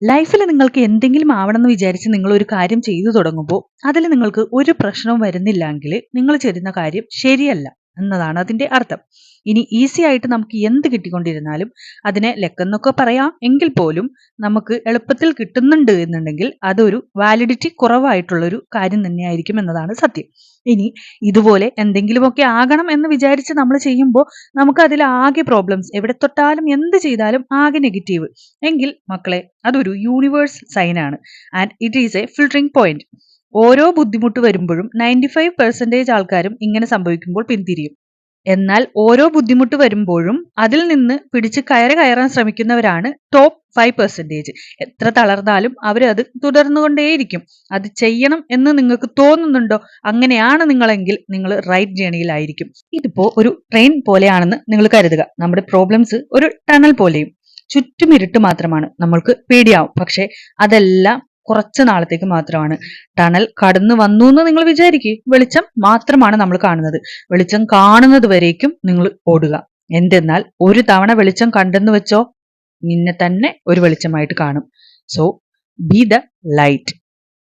ലൈഫിൽ നിങ്ങൾക്ക് എന്തെങ്കിലും ആവണമെന്ന് വിചാരിച്ച് നിങ്ങൾ ഒരു കാര്യം ചെയ്തു തുടങ്ങുമ്പോൾ അതിൽ നിങ്ങൾക്ക് ഒരു പ്രശ്നവും വരുന്നില്ലെങ്കിൽ നിങ്ങൾ ചെയ്യുന്ന കാര്യം ശരിയല്ല എന്നതാണ് അതിന്റെ അർത്ഥം. ഇനി ഈസി ആയിട്ട് നമുക്ക് എന്ത് കിട്ടിക്കൊണ്ടിരുന്നാലും അതിനെ ലക്കെന്നൊക്കെ പറയാം എങ്കിൽ പോലും നമുക്ക് എളുപ്പത്തിൽ കിട്ടുന്നുണ്ട് എന്നുണ്ടെങ്കിൽ അതൊരു വാലിഡിറ്റി കുറവായിട്ടുള്ള ഒരു കാര്യം തന്നെയായിരിക്കും എന്നതാണ് സത്യം. ഇനി ഇതുപോലെ എന്തെങ്കിലുമൊക്കെ ആകണം എന്ന് വിചാരിച്ച് നമ്മൾ ചെയ്യുമ്പോൾ നമുക്ക് അതിൽ ആകെ പ്രോബ്ലംസ്, എവിടെ തൊട്ടാലും എന്ത് ചെയ്താലും ആകെ നെഗറ്റീവ് എങ്കിൽ മക്കളെ അതൊരു യൂണിവേഴ്സ് സൈൻ ആണ്. And it is A filtering point. ഓരോ ബുദ്ധിമുട്ട് വരുമ്പോഴും 95% ആൾക്കാരും ഇങ്ങനെ സംഭവിക്കുമ്പോൾ പിന്തിരിയും. എന്നാൽ ഓരോ ബുദ്ധിമുട്ട് വരുമ്പോഴും അതിൽ നിന്ന് പിടിച്ച് കയറാൻ ശ്രമിക്കുന്നവരാണ് ടോപ്പ് 5%. എത്ര തളർന്നാലും അവരത് തുടർന്നുകൊണ്ടേയിരിക്കും. അത് ചെയ്യണം എന്ന് നിങ്ങൾക്ക് തോന്നുന്നുണ്ടോ? അങ്ങനെയാണ് നിങ്ങളെങ്കിൽ നിങ്ങൾ റൈറ്റ് ജേണിയിലായിരിക്കും. ഇതിപ്പോ ഒരു ട്രെയിൻ പോലെയാണെന്ന് നിങ്ങൾ കരുതുക. നമ്മുടെ പ്രോബ്ലംസ് ഒരു ടണൽ പോലെയും. ചുറ്റും ഇരുട്ട് മാത്രമാണ്, നമ്മൾക്ക് പേടിയാവും. പക്ഷെ അതെല്ലാം കുറച്ച് നാളത്തേക്ക് മാത്രമാണ്. ടണൽ കടന്നു വന്നു എന്ന് നിങ്ങൾ വിചാരിക്കുക, വെളിച്ചം മാത്രമാണ് നമ്മൾ കാണുന്നത്. വെളിച്ചം കാണുന്നത് വരേക്കും നിങ്ങൾ ഓടുക. എന്തെന്നാൽ ഒരു തവണ വെളിച്ചം കണ്ടെന്ന് വെച്ചോ, നിന്നെ തന്നെ ഒരു വെളിച്ചമായിട്ട് കാണും. So B the light.